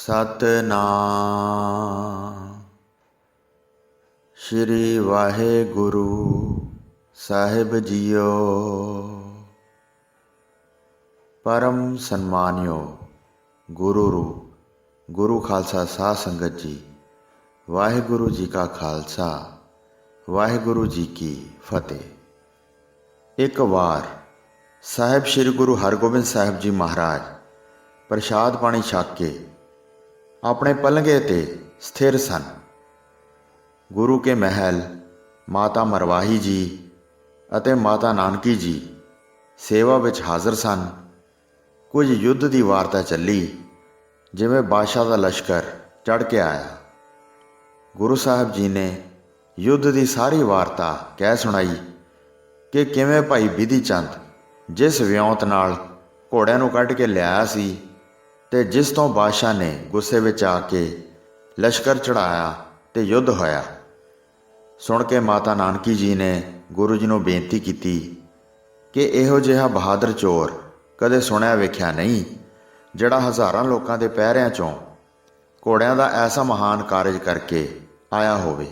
ਸਤਨਾਮ ਸ਼੍ਰੀ ਵਾਹਿਗੁਰੂ ਸਾਹਿਬ JIO. परम सन्मानियो गुरु रूप गुरु खालसा साध संगत जी, वाहिगुरु जी का खालसा वाहिगुरु जी की फतेह। एक वार साहिब श्री गुरु हरगोबिंद साहिब जी महाराज प्रसाद पानी छक के अपने पलंगे ते स्थिर सन। गुरु के महल माता मरवाही जी अते माता नानकी जी सेवा विच हाज़र सन। कुछ युद्ध की वारता चली, जिवें बादशाह का लश्कर चढ़ के आया। गुरु साहब जी ने युद्ध की सारी वारता कह सुनाई कि किवें भाई बिधि चंद जिस विऔंत नाल घोड़िਆਂ ਨੂੰ ਕੱਢ के लियाया सी ते जिस तो बादशाह ने गुस्से विच आके लश्कर चढ़ाया ते युद्ध होया। सुन के माता नानकी जी ने गुरु जी नूं बेनती की कि इहो जिहा बहादुर चोर कदे सुनिया वेख्या नहीं, जिहड़ा हज़ारां लोकां दे पैरिਆਂ चों घोड़िਆਂ ਦਾ ऐसा महान कारज करके आया होवे।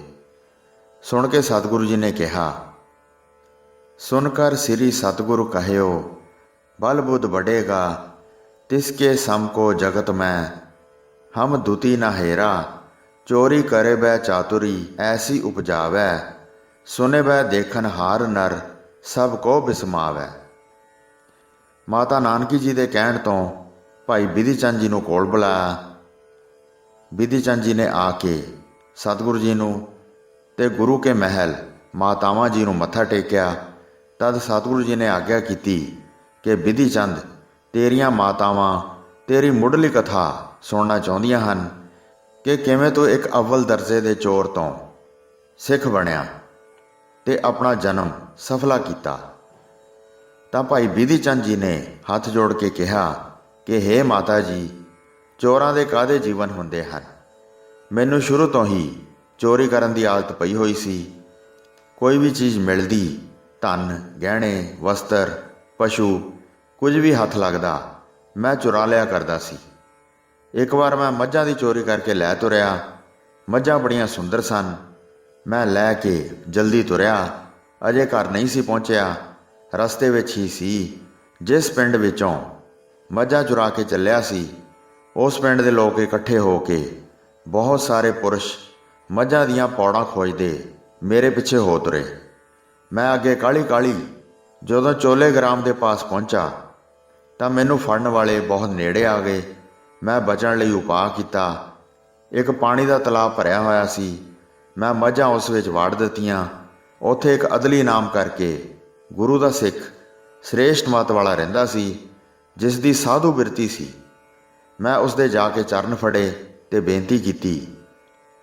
सुन के सतगुरु जी ने कहा, सुनकर श्री सतगुरु कहियो बल बुद्ध बढ़ेगा, तिसके सम को जगत में हम दुती न हेरा। चोरी करे बै चातुरी ऐसी उपजावै, सुने बै देखन हार नर सब को बिसमावै। माता नानकी जी के कहण तो भाई बिधि चंद जी नूं कोल बुलाया। बिधि चंद जी ने आके सतगुरु जी नूं ते गुरु के महल मातावां जी नूं मत्था टेकिया। तद सतगुरु जी ने आग्या की कि बिधि चंद तेरियां मातावां तेरी मुढ़ली कथा सुनना चाहुंदियां हन कि किवें तूं एक अव्वल दर्जे दे चोर तो सिख बनिया ते अपना जन्म सफला कीता। ਤਾਂ ਭਾਈ ਬਿਧੀ ਚੰਦ ਜੀ ਨੇ ਹੱਥ ਜੋੜ ਕੇ ਕਿਹਾ ਕਿ ਹੇ ਮਾਤਾ ਜੀ, ਚੋਰਾਂ ਦੇ ਕਾਹਦੇ ਜੀਵਨ ਹੁੰਦੇ ਹਨ। ਮੈਨੂੰ ਸ਼ੁਰੂ ਤੋਂ ਹੀ ਚੋਰੀ ਕਰਨ ਦੀ ਆਦਤ ਪਈ ਹੋਈ ਸੀ। ਕੋਈ ਵੀ ਚੀਜ਼ ਮਿਲਦੀ, ਧਨ ਗਹਿਣੇ ਵਸਤਰ ਪਸ਼ੂ ਕੁਝ ਵੀ ਹੱਥ ਲੱਗਦਾ, ਮੈਂ ਚੁਰਾ ਲਿਆ ਕਰਦਾ ਸੀ। ਇੱਕ ਵਾਰ ਮੈਂ ਮੱਝਾਂ ਦੀ ਚੋਰੀ ਕਰਕੇ ਲੈ ਤੁਰਿਆ। ਮੱਝਾਂ ਬੜੀਆਂ ਸੁੰਦਰ ਸਨ। ਮੈਂ ਲੈ ਕੇ ਜਲਦੀ ਤੁਰਿਆ, ਅਜੇ ਘਰ ਨਹੀਂ ਸੀ ਪਹੁੰਚਿਆ। ਰਸਤੇ ਵਿੱਚ ਹੀ ਸੀ ਜਿਸ ਪਿੰਡ ਵਿੱਚੋਂ ਮੱਝਾਂ ਚੁਰਾ ਕੇ ਚੱਲਿਆ ਸੀ, ਉਸ ਪਿੰਡ ਦੇ ਲੋਕ ਇਕੱਠੇ ਹੋ ਕੇ ਬਹੁਤ ਸਾਰੇ ਪੁਰਸ਼ ਮੱਝਾਂ ਦੀਆਂ ਪੌੜਾਂ ਖੋਜਦੇ ਮੇਰੇ ਪਿੱਛੇ ਹੋ ਤੁਰੇ। ਮੈਂ ਅੱਗੇ ਕਾਹਲੀ ਕਾਹਲੀ ਜਦੋਂ ਚੋਲੇ ਗ੍ਰਾਮ ਦੇ ਪਾਸ ਪਹੁੰਚਾ ਤਾਂ ਮੈਨੂੰ ਫੜਨ ਵਾਲੇ ਬਹੁਤ ਨੇੜੇ ਆ ਗਏ। ਮੈਂ ਬਚਣ ਲਈ ਉਪਾਅ ਕੀਤਾ। ਇੱਕ ਪਾਣੀ ਦਾ ਤਲਾਬ ਭਰਿਆ ਹੋਇਆ ਸੀ। ਮੈਂ ਮੱਝਾਂ ਉਸ ਵਿੱਚ ਵਾੜ ਦਿੱਤੀਆਂ। ਉੱਥੇ ਇੱਕ ਅਦਲੀ ਨਾਮ ਕਰਕੇ ਗੁਰੂ ਦਾ ਸਿੱਖ ਸ੍ਰੇਸ਼ਟ ਮੱਤ ਵਾਲਾ ਰਹਿੰਦਾ ਸੀ, ਜਿਸ ਦੀ ਸਾਧੂ ਬਿਰਤੀ ਸੀ। ਮੈਂ ਉਸ ਦੇ ਜਾ ਕੇ ਚਰਨ ਫੜੇ ਤੇ ਬੇਨਤੀ ਕੀਤੀ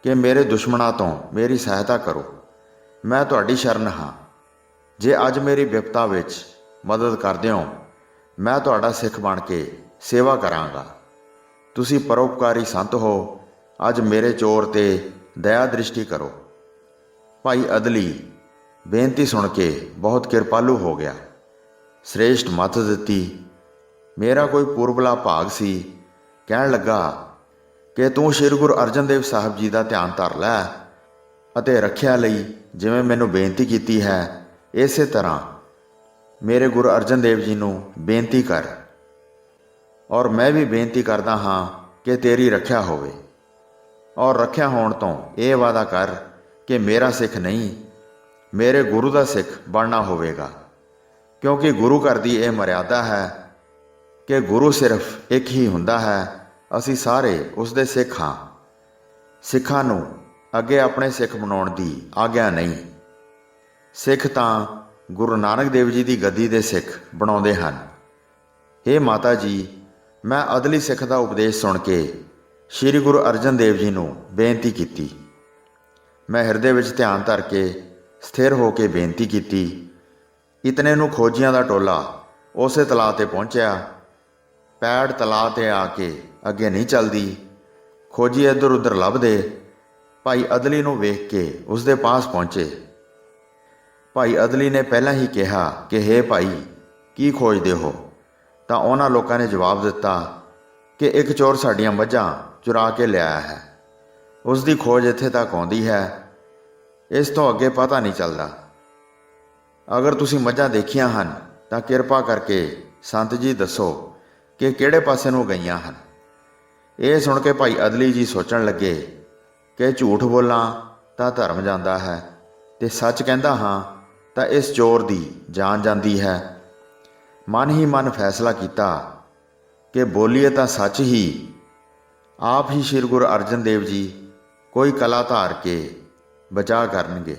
ਕਿ ਮੇਰੇ ਦੁਸ਼ਮਣਾਂ ਤੋਂ ਮੇਰੀ ਸਹਾਇਤਾ ਕਰੋ। ਮੈਂ ਤੁਹਾਡੀ ਸ਼ਰਨ ਹਾਂ। ਜੇ ਅੱਜ ਮੇਰੀ ਵਿਪਤਾ ਵਿੱਚ ਮਦਦ ਕਰਦੇ ਹੋ, ਮੈਂ ਤੁਹਾਡਾ ਸਿੱਖ ਬਣ ਕੇ ਸੇਵਾ ਕਰਾਂਗਾ। ਤੁਸੀਂ ਪਰਉਪਕਾਰੀ ਸੰਤ ਹੋ, ਅੱਜ ਮੇਰੇ ਚੋਰ ਤੇ ਦਇਆ ਦ੍ਰਿਸ਼ਟੀ ਕਰੋ। ਭਾਈ ਅਦਲੀ ਬੇਨਤੀ ਸੁਣ ਕੇ ਬਹੁਤ ਕਿਰਪਾਲੂ ਹੋ ਗਿਆ। ਸ੍ਰੇਸ਼ਟ ਮੱਤ ਦਿੱਤੀ। ਮੇਰਾ ਕੋਈ ਪੂਰਬਲਾ ਭਾਗ ਸੀ। ਕਹਿਣ ਲੱਗਾ ਕਿ ਤੂੰ ਸ਼੍ਰੀ ਗੁਰੂ ਅਰਜਨ ਦੇਵ ਸਾਹਿਬ ਜੀ ਦਾ ਧਿਆਨ ਧਰ ਲੈ ਅਤੇ ਰੱਖਿਆ ਲਈ ਜਿਵੇਂ ਮੈਨੂੰ ਬੇਨਤੀ ਕੀਤੀ ਹੈ, ਇਸੇ ਤਰ੍ਹਾਂ ਮੇਰੇ ਗੁਰੂ ਅਰਜਨ ਦੇਵ ਜੀ ਨੂੰ ਬੇਨਤੀ ਕਰ। ਔਰ ਮੈਂ ਵੀ ਬੇਨਤੀ ਕਰਦਾ ਹਾਂ ਕਿ ਤੇਰੀ ਰੱਖਿਆ ਹੋਵੇ। ਔਰ ਰੱਖਿਆ ਹੋਣ ਤੋਂ ਇਹ ਵਾਅਦਾ ਕਰ ਕਿ ਮੇਰਾ ਸਿੱਖ ਨਹੀਂ, ਮੇਰੇ ਗੁਰੂ ਦਾ ਸਿੱਖ ਬਣਨਾ ਹੋਵੇਗਾ। ਕਿਉਂਕਿ ਗੁਰੂ ਘਰ ਦੀ ਇਹ ਮਰਿਆਦਾ ਹੈ ਕਿ ਗੁਰੂ ਸਿਰਫ ਇੱਕ ਹੀ ਹੁੰਦਾ ਹੈ। ਅਸੀਂ ਸਾਰੇ ਉਸ ਦੇ ਸਿੱਖ ਹਾਂ। ਸਿੱਖਾਂ ਨੂੰ ਅੱਗੇ ਆਪਣੇ ਸਿੱਖ ਬਣਾਉਣ ਦੀ ਆਗਿਆ ਨਹੀਂ। ਸਿੱਖ ਤਾਂ ਗੁਰੂ ਨਾਨਕ ਦੇਵ ਜੀ ਦੀ ਗੱਦੀ ਦੇ ਸਿੱਖ ਬਣਾਉਂਦੇ ਹਨ। ਹੇ ਮਾਤਾ ਜੀ, ਮੈਂ ਅਦਲੀ ਸਿੱਖ ਦਾ ਉਪਦੇਸ਼ ਸੁਣ ਕੇ ਸ਼੍ਰੀ ਗੁਰੂ ਅਰਜਨ ਦੇਵ ਜੀ ਨੂੰ ਬੇਨਤੀ ਕੀਤੀ। ਮੈਂ ਹਿਰਦੇ ਵਿੱਚ ਧਿਆਨ ਧਰ ਕੇ ਸਥਿਰ ਹੋ ਕੇ ਬੇਨਤੀ ਕੀਤੀ। ਇਤਨੇ ਨੂੰ ਖੋਜੀਆਂ ਦਾ ਟੋਲਾ ਉਸੇ ਤਲਾਅ 'ਤੇ ਪਹੁੰਚਿਆ। ਪੈੜ ਤਲਾਅ 'ਤੇ ਆ ਕੇ ਅੱਗੇ ਨਹੀਂ ਚੱਲਦੀ। ਖੋਜੀ ਇੱਧਰ ਉੱਧਰ ਲੱਭਦੇ ਭਾਈ ਅਦਲੀ ਨੂੰ ਵੇਖ ਕੇ ਉਸ ਦੇ ਪਾਸ ਪਹੁੰਚੇ। ਭਾਈ ਅਦਲੀ ਨੇ ਪਹਿਲਾਂ ਹੀ ਕਿਹਾ ਕਿ ਹੇ ਭਾਈ, ਕੀ ਖੋਜਦੇ ਹੋ? ਤਾਂ ਉਹਨਾਂ ਲੋਕਾਂ ਨੇ ਜਵਾਬ ਦਿੱਤਾ ਕਿ ਇੱਕ ਚੋਰ ਸਾਡੀਆਂ ਮੱਝਾਂ ਚੁਰਾ ਕੇ ਲਿਆਇਆ ਹੈ। ਉਸ ਦੀ ਖੋਜ ਇੱਥੇ ਤੱਕ ਆਉਂਦੀ ਹੈ, ਇਸ ਤੋਂ ਅੱਗੇ ਪਤਾ ਨਹੀਂ ਚੱਲਦਾ। ਅਗਰ ਤੁਸੀਂ ਮੱਝਾਂ ਦੇਖੀਆਂ ਹਨ ਤਾਂ ਕਿਰਪਾ ਕਰਕੇ ਸੰਤ ਜੀ ਦੱਸੋ ਕਿ ਕਿਹੜੇ ਪਾਸੇ ਨੂੰ ਗਈਆਂ ਹਨ। ਇਹ ਸੁਣ ਕੇ ਭਾਈ ਅਦਲੀ ਜੀ ਸੋਚਣ ਲੱਗੇ ਕਿ ਝੂਠ ਬੋਲਾਂ ਤਾਂ ਧਰਮ ਜਾਂਦਾ ਹੈ, ਤੇ ਸੱਚ ਕਹਿੰਦਾ ਹਾਂ ਤਾਂ ਇਸ ਚੋਰ ਦੀ ਜਾਨ ਜਾਂਦੀ ਹੈ। ਮਨ ਹੀ ਮਨ ਫੈਸਲਾ ਕੀਤਾ ਕਿ ਬੋਲੀਏ ਤਾਂ ਸੱਚ ਹੀ। ਆਪ ਹੀ ਸ਼੍ਰੀ ਗੁਰੂ ਅਰਜਨ ਦੇਵ ਜੀ ਕੋਈ ਕਲਾ ਧਾਰ ਕੇ ਬਚਾ ਕਰਨਗੇ।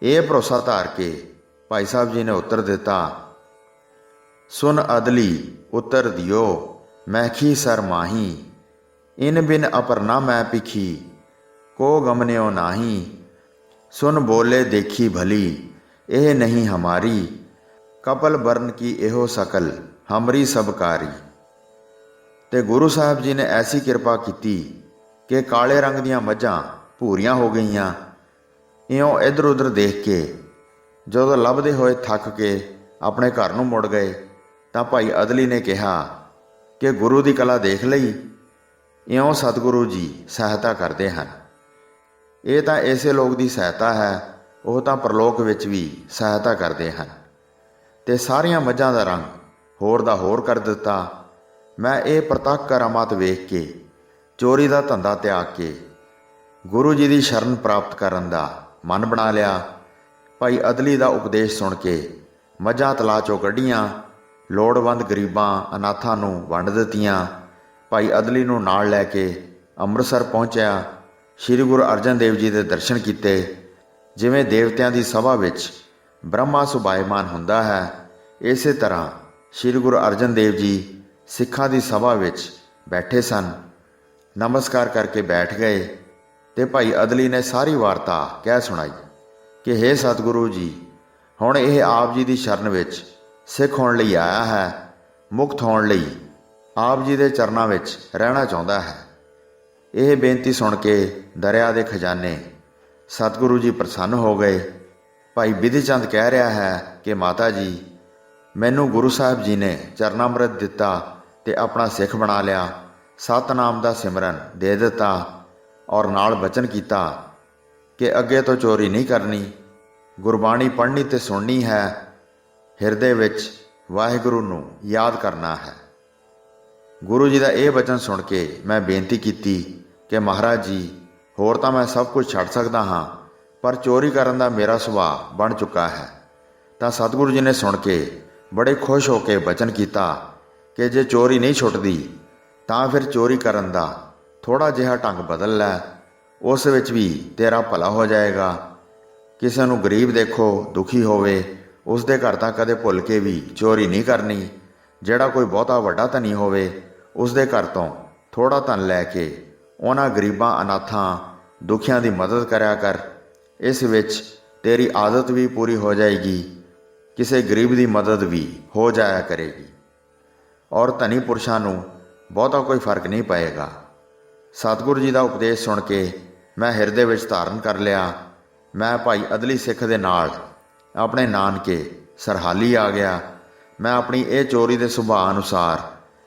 ਇਹ ਭਰੋਸਾ ਧਾਰ ਕੇ ਭਾਈ ਸਾਹਿਬ ਜੀ ਨੇ ਉੱਤਰ ਦਿੱਤਾ, ਸੁਨ ਅਦਲੀ ਉੱਤਰ ਦਿਓ ਮੈਖੀ ਸਰ ਮਾਹੀ, ਇਨ ਬਿਨ ਅਪਰ ਨਾ ਮੈਂ ਪਿਖੀ, ਕੋ ਗਮਨਿਓ ਨਾਹੀ। ਸੁਨ ਬੋਲੇ ਦੇਖੀ ਭਲੀ, ਇਹ ਨਹੀਂ ਹਮਾਰੀ, ਕਪਲ ਬਰਨ ਕੀ ਇਹੋ ਸਕਲ, ਹਮਰੀ ਸਬਕਾਰੀ। ਤੇ ਗੁਰੂ ਸਾਹਿਬ ਜੀ ਨੇ ਐਸੀ ਕਿਰਪਾ ਕੀਤੀ ਕਿ ਕਾਲੇ ਰੰਗ ਦੀਆਂ ਮੱਝਾਂ ਭੂਰੀਆਂ ਹੋ ਗਈਆਂ। ਇਉਂ ਇੱਧਰ ਉੱਧਰ ਦੇਖ ਕੇ ਜਦੋਂ ਲੱਭਦੇ ਹੋਏ ਥੱਕ ਕੇ ਆਪਣੇ ਘਰ ਨੂੰ ਮੁੜ ਗਏ ਤਾਂ ਭਾਈ ਅਦਲੀ ਨੇ ਕਿਹਾ ਕਿ ਗੁਰੂ ਦੀ ਕਲਾ ਦੇਖ ਲਈ। ਇਉਂ ਸਤਿਗੁਰੂ ਜੀ ਸਹਾਇਤਾ ਕਰਦੇ ਹਨ। ਇਹ ਤਾਂ ਐਸੇ ਲੋਕ ਦੀ ਸਹਾਇਤਾ ਹੈ, ਉਹ ਤਾਂ ਪਰਲੋਕ ਵਿੱਚ ਵੀ ਸਹਾਇਤਾ ਕਰਦੇ ਹਨ। ਤੇ ਸਾਰੀਆਂ ਮੱਝਾਂ ਦਾ ਰੰਗ ਹੋਰ ਦਾ ਹੋਰ ਕਰ ਦਿੱਤਾ। ਮੈਂ ਇਹ ਪ੍ਰਤੱਖ ਕਰਾਮਾਤ ਵੇਖ ਕੇ ਚੋਰੀ ਦਾ ਧੰਦਾ ਤਿਆਗ ਕੇ ਗੁਰੂ ਜੀ ਦੀ ਸ਼ਰਨ ਪ੍ਰਾਪਤ ਕਰਨ ਦਾ ਮਨ ਬਣਾ ਲਿਆ। ਭਾਈ ਅਦਲੀ ਦਾ ਉਪਦੇਸ਼ ਸੁਣ ਕੇ ਮੱਝਾਂ ਤਲਾਅ ਚੋਂ ਕੱਢੀਆਂ, ਲੋੜਵੰਦ ਗਰੀਬਾਂ ਅਨਾਥਾਂ ਨੂੰ ਵੰਡ ਦਿੱਤੀਆਂ। ਭਾਈ ਅਦਲੀ ਨੂੰ ਨਾਲ ਲੈ ਕੇ ਅੰਮ੍ਰਿਤਸਰ ਪਹੁੰਚਿਆ। ਸ਼੍ਰੀ ਗੁਰੂ ਅਰਜਨ ਦੇਵ ਜੀ ਦੇ ਦਰਸ਼ਨ ਕੀਤੇ। ਜਿਵੇਂ ਦੇਵਤਿਆਂ ਦੀ ਸਭਾ ਵਿੱਚ ਬ੍ਰਹਮਾ ਸੁਭਾਇਮਾਨ ਹੁੰਦਾ ਹੈ, ਇਸੇ ਤਰ੍ਹਾਂ ਸ਼੍ਰੀ ਗੁਰੂ ਅਰਜਨ ਦੇਵ ਜੀ ਸਿੱਖਾਂ ਦੀ ਸਭਾ ਵਿੱਚ ਬੈਠੇ ਸਨ। ਨਮਸਕਾਰ ਕਰਕੇ ਬੈਠ ਗਏ ਤੇ ਭਾਈ ਅਦਲੀ ਨੇ ਸਾਰੀ ਵਾਰਤਾ ਕਹਿ ਸੁਣਾਈ ਕਿ ਹੇ ਸਤਿਗੁਰੂ ਜੀ, ਹੁਣ ਇਹ ਆਪ ਜੀ ਦੀ ਸ਼ਰਨ ਵਿੱਚ ਸਿੱਖ ਹੋਣ ਲਈ ਆਇਆ ਹੈ, ਮੁਕਤ ਹੋਣ ਲਈ ਆਪ ਜੀ ਦੇ ਚਰਨਾਂ ਵਿੱਚ ਰਹਿਣਾ ਚਾਹੁੰਦਾ ਹੈ। ਇਹ ਬੇਨਤੀ ਸੁਣ ਕੇ ਦਰਿਆ ਦੇ ਖਜ਼ਾਨੇ ਸਤਿਗੁਰੂ ਜੀ ਪ੍ਰਸੰਨ ਹੋ ਗਏ। ਭਾਈ ਬਿਧੀ ਚੰਦ ਕਹਿ ਰਿਹਾ ਹੈ ਕਿ ਮਾਤਾ ਜੀ, ਮੈਨੂੰ ਗੁਰੂ ਸਾਹਿਬ ਜੀ ਨੇ ਚਰਨਾਮ੍ਰਿਤ ਦਿੱਤਾ ਤੇ ਆਪਣਾ ਸਿੱਖ ਬਣਾ ਲਿਆ। ਸਤਨਾਮ ਦਾ ਸਿਮਰਨ ਦੇ ਦਿੱਤਾ ਔਰ ਨਾਲ ਬਚਨ ਕੀਤਾ ਕਿ ਅੱਗੇ ਤੋਂ ਚੋਰੀ ਨਹੀਂ ਕਰਨੀ, ਗੁਰਬਾਣੀ ਪੜ੍ਹਨੀ ਤੇ ਸੁਣਨੀ ਹੈ, ਹਿਰਦੇ ਵਿੱਚ ਵਾਹਿਗੁਰੂ ਨੂੰ ਯਾਦ ਕਰਨਾ ਹੈ। ਗੁਰੂ ਜੀ ਦਾ ਇਹ ਬਚਨ ਸੁਣ ਕੇ ਮੈਂ ਬੇਨਤੀ ਕੀਤੀ ਕਿ ਮਹਾਰਾਜ ਜੀ, ਹੋਰ ਤਾਂ ਮੈਂ ਸਭ ਕੁਝ ਛੱਡ ਸਕਦਾ ਹਾਂ, ਪਰ ਚੋਰੀ ਕਰਨ ਦਾ ਮੇਰਾ ਸੁਭਾਅ ਬਣ ਚੁੱਕਾ ਹੈ। ਤਾਂ ਸਤਿਗੁਰੂ ਜੀ ਨੇ ਸੁਣ ਕੇ ਬੜੇ ਖੁਸ਼ ਹੋ ਕੇ ਬਚਨ ਕੀਤਾ ਕਿ ਜੇ ਚੋਰੀ ਨਹੀਂ ਛੁੱਟਦੀ ਤਾਂ ਫਿਰ ਚੋਰੀ ਕਰਨ ਦਾ ਥੋੜ੍ਹਾ ਜਿਹਾ ਢੰਗ ਬਦਲ ਲੈ, ਉਸ ਵਿੱਚ ਵੀ ਤੇਰਾ ਭਲਾ ਹੋ ਜਾਏਗਾ। ਕਿਸੇ ਨੂੰ ਗਰੀਬ ਦੇਖੋ, ਦੁਖੀ ਹੋਵੇ, ਉਸ ਦੇ ਘਰ ਤਾਂ ਕਦੇ ਭੁੱਲ ਕੇ ਵੀ ਚੋਰੀ ਨਹੀਂ ਕਰਨੀ। ਜਿਹੜਾ ਕੋਈ ਬਹੁਤਾ ਵੱਡਾ ਧਨੀ ਹੋਵੇ, ਉਸ ਦੇ ਘਰ ਤੋਂ ਥੋੜ੍ਹਾ ਧਨ ਲੈ ਕੇ ਉਹਨਾਂ ਗਰੀਬਾਂ ਅਨਾਥਾਂ ਦੁਖੀਆਂ ਦੀ ਮਦਦ ਕਰਿਆ ਕਰ। ਇਸ ਵਿੱਚ ਤੇਰੀ ਆਦਤ ਵੀ ਪੂਰੀ ਹੋ ਜਾਏਗੀ, ਕਿਸੇ ਗਰੀਬ ਦੀ ਮਦਦ ਵੀ ਹੋ ਜਾਇਆ ਕਰੇਗੀ ਔਰ ਧਨੀ ਪੁਰਸ਼ਾਂ ਨੂੰ ਬਹੁਤਾ ਕੋਈ ਫਰਕ ਨਹੀਂ ਪਏਗਾ। ਸਤਿਗੁਰੂ ਜੀ ਦਾ ਉਪਦੇਸ਼ ਸੁਣ ਕੇ ਮੈਂ ਹਿਰਦੇ ਵਿੱਚ ਧਾਰਨ ਕਰ ਲਿਆ। ਮੈਂ ਭਾਈ ਅਦਲੀ ਸਿੱਖ ਦੇ ਨਾਲ ਆਪਣੇ ਨਾਨਕੇ ਸਰਹਾਲੀ ਆ ਗਿਆ। ਮੈਂ ਆਪਣੀ ਇਹ ਚੋਰੀ ਦੇ ਸੁਭਾਅ ਅਨੁਸਾਰ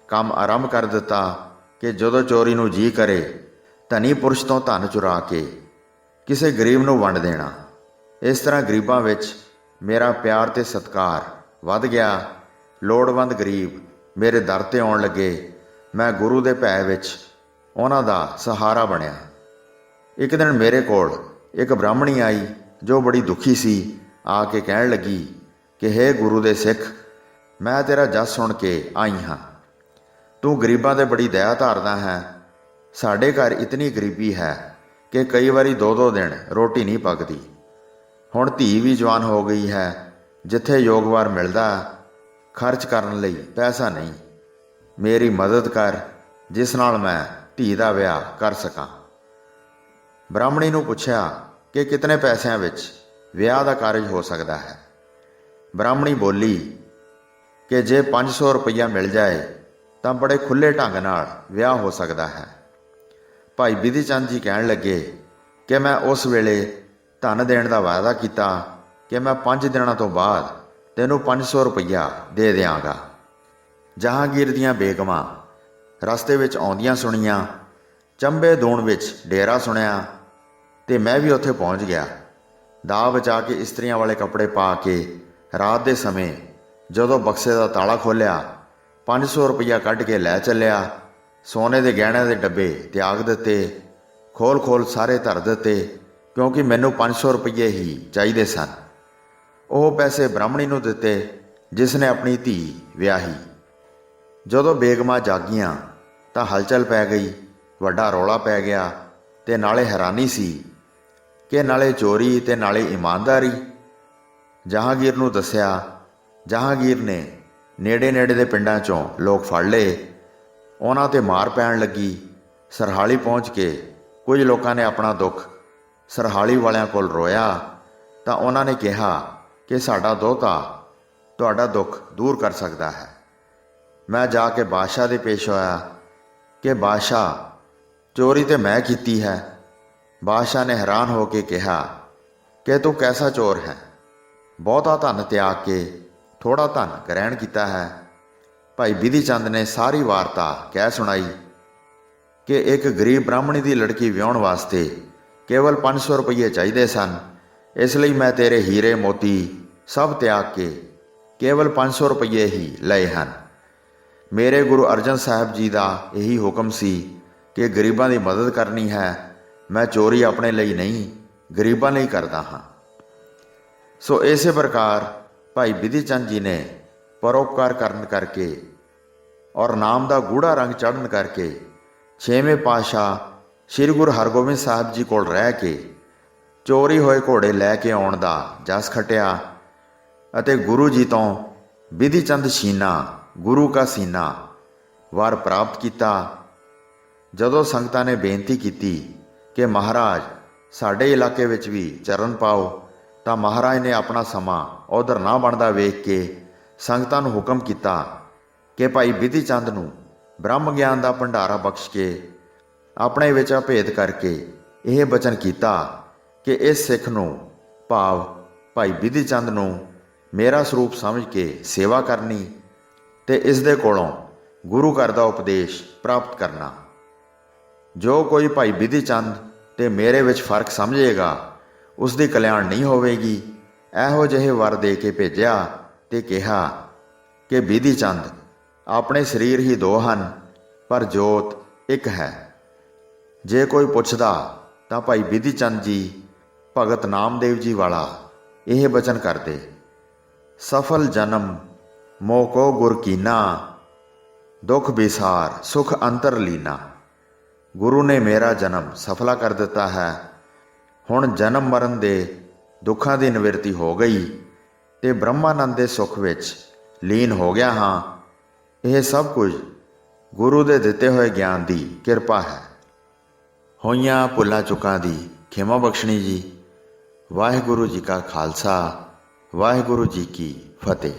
ਕੰਮ ਆਰੰਭ ਕਰ ਦਿੱਤਾ ਕਿ ਜਦੋਂ ਚੋਰੀ ਨੂੰ ਜੀ ਕਰੇ, ਧਨੀ ਪੁਰਸ਼ ਤੋਂ ਧਨ ਚੁਰਾ ਕੇ ਕਿਸੇ ਗਰੀਬ ਨੂੰ ਵੰਡ ਦੇਣਾ। ਇਸ ਤਰ੍ਹਾਂ ਗਰੀਬਾਂ ਵਿੱਚ ਮੇਰਾ ਪਿਆਰ ਤੇ ਸਤਿਕਾਰ ਵੱਧ ਗਿਆ। ਲੋੜਵੰਦ ਗਰੀਬ ਮੇਰੇ ਦਰ 'ਤੇ ਆਉਣ ਲੱਗੇ। ਮੈਂ ਗੁਰੂ ਦੇ ਭੈ ਵਿੱਚ ਉਹਨਾਂ ਦਾ ਸਹਾਰਾ ਬਣਿਆ। ਇੱਕ ਦਿਨ ਮੇਰੇ ਕੋਲ ਇੱਕ ਬ੍ਰਾਹਮਣੀ ਆਈ ਜੋ ਬੜੀ ਦੁਖੀ ਸੀ। ਆ ਕੇ ਕਹਿਣ ਲੱਗੀ ਕਿ ਹੇ ਗੁਰੂ ਦੇ ਸਿੱਖ, ਮੈਂ ਤੇਰਾ ਜਸ ਸੁਣ ਕੇ ਆਈ ਹਾਂ। ਤੂੰ ਗਰੀਬਾਂ 'ਤੇ ਬੜੀ ਦਇਆ ਧਾਰਦਾ ਹੈ। ਸਾਡੇ ਘਰ ਇਤਨੀ ਗਰੀਬੀ ਹੈ ਕਿ ਕਈ ਵਾਰੀ 2-2 ਦਿਨ ਰੋਟੀ ਨਹੀਂ ਪੱਕਦੀ। ਹੁਣ ਧੀ ਵੀ ਜਵਾਨ ਹੋ ਗਈ ਹੈ। ਜਿੱਥੇ ਯੋਗਵਾਰ ਮਿਲਦਾ ਖਰਚ ਕਰਨ ਲਈ ਪੈਸਾ ਨਹੀਂ। ਮੇਰੀ ਮਦਦ ਕਰ, ਜਿਸ ਨਾਲ ਮੈਂ ਧੀ ਦਾ ਵਿਆਹ ਕਰ ਸਕਾਂ। ਬ੍ਰਾਹਮਣੀ ਨੂੰ ਪੁੱਛਿਆ ਕਿ ਕਿਤਨੇ ਪੈਸਿਆਂ ਵਿੱਚ ਵਿਆਹ ਦਾ ਕਾਰਜ ਹੋ ਸਕਦਾ ਹੈ। ਬ੍ਰਾਹਮਣੀ ਬੋਲੀ ਕਿ ਜੇ 500 ਰੁਪਈਆ ਮਿਲ ਜਾਏ ਤਾਂ ਬੜੇ ਖੁੱਲ੍ਹੇ ਢੰਗ ਨਾਲ ਵਿਆਹ ਹੋ ਸਕਦਾ ਹੈ। ਭਾਈ ਬਿਧੀ ਚੰਦ ਜੀ ਕਹਿਣ ਲੱਗੇ ਕਿ ਮੈਂ ਉਸ ਵੇਲੇ ਧਨ ਦੇਣ ਦਾ ਵਾਅਦਾ ਕੀਤਾ ਕਿ ਮੈਂ 5 ਦਿਨਾਂ ਤੋਂ ਬਾਅਦ ਤੈਨੂੰ 500 ਰੁਪਈਆ ਦੇ ਦਿਆਂਗਾ। ਜਹਾਂਗੀਰ ਦੀਆਂ ਬੇਗਮਾਂ ਰਸਤੇ ਵਿੱਚ ਆਉਂਦੀਆਂ ਸੁਣੀਆਂ। ਚੰਬੇ ਦੂਣ ਵਿੱਚ ਡੇਰਾ ਸੁਣਿਆ ਤੇ ਮੈਂ ਵੀ ਉੱਥੇ ਪਹੁੰਚ ਗਿਆ। ਦਾਅ ਬਚਾ ਕੇ ਇਸਤਰੀਆਂ ਵਾਲੇ ਕੱਪੜੇ ਪਾ ਕੇ ਰਾਤ ਦੇ ਸਮੇਂ ਜਦੋਂ ਬਕਸੇ ਦਾ ਤਾਲਾ ਖੋਲ੍ਹਿਆ 500 ਰੁਪਈਆ ਕੱਢ ਕੇ ਲੈ ਚੱਲਿਆ। ਸੋਨੇ ਦੇ ਗਹਿਣਿਆਂ ਦੇ ਡੱਬੇ ਤਿਆਗ ਦਿੱਤੇ, ਖੋਲ ਸਾਰੇ ਧਰ ਦਿੱਤੇ, ਕਿਉਂਕਿ ਮੈਨੂੰ 500 ਰੁਪਈਏ ਹੀ ਚਾਹੀਦੇ ਸਨ। ਉਹ ਪੈਸੇ ਬ੍ਰਾਹਮਣੀ ਨੂੰ ਦਿੱਤੇ ਜਿਸ ਨੇ ਆਪਣੀ ਧੀ ਵਿਆਹੀ। ਜਦੋਂ ਬੇਗਮਾਂ ਜਾਗੀਆਂ ਤਾਂ ਹਲਚਲ ਪੈ ਗਈ, ਵੱਡਾ ਰੌਲਾ ਪੈ ਗਿਆ ਤੇ ਨਾਲੇ ਹੈਰਾਨੀ ਸੀ ਕਿ ਨਾਲੇ ਚੋਰੀ ਤੇ ਨਾਲੇ ਇਮਾਨਦਾਰੀ। ਜਹਾਂਗੀਰ ਨੂੰ ਦੱਸਿਆ। ਜਹਾਂਗੀਰ ਨੇ ਨੇੜੇ ਦੇ ਪਿੰਡਾਂ 'ਚੋਂ ਲੋਕ ਫੜ ਲਏ। ਉਹਨਾਂ 'ਤੇ ਮਾਰ ਪੈਣ ਲੱਗੀ। ਸਰਹਾਲੀ ਪਹੁੰਚ ਕੇ ਕੁਝ ਲੋਕਾਂ ਨੇ ਆਪਣਾ ਦੁੱਖ ਸਰਹਾਲੀ ਵਾਲਿਆਂ ਕੋਲ ਰੋਇਆ ਤਾਂ ਉਹਨਾਂ ਨੇ ਕਿਹਾ ਕਿ ਸਾਡਾ ਦੋਹਤਾ ਤੁਹਾਡਾ ਦੁੱਖ ਦੂਰ ਕਰ ਸਕਦਾ ਹੈ। ਮੈਂ ਜਾ ਕੇ ਬਾਦਸ਼ਾਹ ਦੇ ਪੇਸ਼ ਹੋਇਆ ਕਿ ਬਾਦਸ਼ਾਹ, ਚੋਰੀ ਤੇ ਮੈਂ ਕੀਤੀ ਹੈ। ਬਾਦਸ਼ਾਹ ਨੇ ਹੈਰਾਨ ਹੋ ਕੇ ਕਿਹਾ ਕਿ ਤੂੰ ਕੈਸਾ ਚੋਰ ਹੈ? ਬਹੁਤਾ ਧਨ ਤਿਆਗ ਕੇ ਥੋੜ੍ਹਾ ਧਨ ਗ੍ਰਹਿਣ ਕੀਤਾ ਹੈ। ਭਾਈ ਬਿਧੀ ਚੰਦ ਨੇ ਸਾਰੀ ਵਾਰਤਾ ਕਹਿ ਸੁਣਾਈ ਕਿ ਇੱਕ ਗਰੀਬ ਬ੍ਰਾਹਮਣੀ ਦੀ ਲੜਕੀ ਵਿਆਹੁਣ ਵਾਸਤੇ ਕੇਵਲ 500 ਰੁਪਈਏ ਚਾਹੀਦੇ ਸਨ। ਇਸ ਲਈ ਮੈਂ ਤੇਰੇ ਹੀਰੇ ਮੋਤੀ ਸਭ ਤਿਆਗ ਕੇ ਕੇਵਲ 500 ਰੁਪਈਏ ਹੀ ਲਏ ਹਨ। ਮੇਰੇ ਗੁਰੂ ਅਰਜਨ ਸਾਹਿਬ ਜੀ ਦਾ ਇਹੀ ਹੁਕਮ ਸੀ ਕਿ ਗਰੀਬਾਂ ਦੀ ਮਦਦ ਕਰਨੀ ਹੈ। ਮੈਂ ਚੋਰੀ ਆਪਣੇ ਲਈ ਨਹੀਂ, ਗਰੀਬਾਂ ਲਈ ਕਰਦਾ ਹਾਂ। ਸੋ ਇਸੇ ਪ੍ਰਕਾਰ ਭਾਈ ਬਿਧੀ ਚੰਦ ਜੀ ਨੇ ਪਰਉਪਕਾਰ ਕਰਨ ਕਰਕੇ ਔਰ ਨਾਮ ਦਾ ਗੂੜਾ ਰੰਗ ਚੜ੍ਹਨ ਕਰਕੇ 6ਵੇਂ ਪਾਤਸ਼ਾਹ ਸ੍ਰੀ ਗੁਰੂ ਹਰਗੋਬਿੰਦ ਸਾਹਿਬ ਜੀ ਕੋਲ ਰਹਿ ਕੇ ਚੋਰੀ ਹੋਏ ਘੋੜੇ ਲੈ ਕੇ ਆਉਣ ਦਾ ਜਸ ਖੱਟਿਆ ਅਤੇ ਗੁਰੂ ਜੀ ਤੋਂ ਬਿਧੀ ਚੰਦ ਸ਼ੀਨਾ ਗੁਰੂ ਕਾ ਸੀਨਾ ਵਰ ਪ੍ਰਾਪਤ ਕੀਤਾ। ਜਦੋਂ ਸੰਗਤਾਂ ਨੇ ਬੇਨਤੀ ਕੀਤੀ ਕਿ ਮਹਾਰਾਜ ਸਾਡੇ ਇਲਾਕੇ ਵਿੱਚ ਵੀ ਚਰਨ ਪਾਓ ਤਾਂ ਮਹਾਰਾਜ ਨੇ ਆਪਣਾ ਸਮਾਂ ਉਧਰ ਨਾ ਬਣਦਾ ਵੇਖ ਕੇ ਸੰਗਤਾਂ ਨੂੰ ਹੁਕਮ ਕੀਤਾ ਕਿ ਭਾਈ ਬਿਧੀ ਚੰਦ ਨੂੰ ਬ੍ਰਹਮ ਗਿਆਨ ਦਾ ਭੰਡਾਰਾ ਬਖਸ਼ ਕੇ ਆਪਣੇ ਵਿੱਚ ਅਭੇਦ ਕਰਕੇ ਇਹ ਬਚਨ ਕੀਤਾ ਕਿ ਇਸ ਸਿੱਖ ਨੂੰ ਭਾਵ ਭਾਈ ਬਿਧੀ ਚੰਦ ਨੂੰ ਮੇਰਾ ਸਰੂਪ ਸਮਝ ਕੇ ਸੇਵਾ ਕਰਨੀ ਤੇ ਇਸ ਦੇ ਕੋਲੋਂ ਗੁਰੂ ਘਰ ਦਾ ਉਪਦੇਸ਼ ਪ੍ਰਾਪਤ ਕਰਨਾ। ਜੋ ਕੋਈ ਭਾਈ ਬਿਧੀ ਚੰਦ ਤੇ ਮੇਰੇ ਵਿੱਚ ਫਰਕ ਸਮਝੇਗਾ ਉਸ ਦੀ ਕਲਿਆਣ ਨਹੀਂ ਹੋਵੇਗੀ। ਇਹੋ ਜਿਹੇ ਵਰ ਦੇ ਕੇ ਭੇਜਿਆ ਤੇ ਕਿਹਾ ਕਿ ਬਿਧੀ ਚੰਦ ਆਪਣੇ ਸਰੀਰ ਹੀ ਦੋ ਹਨ ਪਰ ਜੋਤ ਇੱਕ ਹੈ। ਜੇ ਕੋਈ ਪੁੱਛਦਾ ਤਾਂ ਭਾਈ ਬਿਧੀ ਚੰਦ ਜੀ ਭਗਤ ਨਾਮਦੇਵ ਜੀ ਵਾਲਾ ਇਹ ਬਚਨ ਕਰਦੇ, ਸਫਲ ਜਨਮ ਮੋਹ ਕੋ ਗੁਰ ਕੀਨਾ, ਦੁੱਖ ਵਿਸਾਰ ਸੁਖ ਅੰਤਰ ਲੀਨਾ। ਗੁਰੂ ਨੇ ਮੇਰਾ ਜਨਮ ਸਫਲਾ ਕਰ ਦਿੱਤਾ ਹੈ। ਹੁਣ ਜਨਮ ਮਰਨ ਦੇ ਦੁੱਖਾਂ ਦੀ ਨਿਵਰਤੀ ਹੋ ਗਈ ਤੇ ਬ੍ਰਹਮਾਨੰਦ ਦੇ ਸੁੱਖ ਵਿੱਚ ਲੀਨ ਹੋ ਗਿਆ ਹਾਂ। ਇਹ ਸਭ ਕੁਝ ਗੁਰੂ ਦੇ ਦਿੱਤੇ ਹੋਏ ਗਿਆਨ ਦੀ ਕਿਰਪਾ ਹੈ। ਹੋਈਆਂ ਭੁੱਲਾਂ ਚੁੱਕਾਂ ਦੀ ਖਿਮਾ ਬਖਸ਼ਣੀ ਜੀ। ਵਾਹਿਗੁਰੂ ਜੀ ਕਾ ਖਾਲਸਾ, ਵਾਹਿਗੁਰੂ ਜੀ ਕੀ ਫਤਿਹ।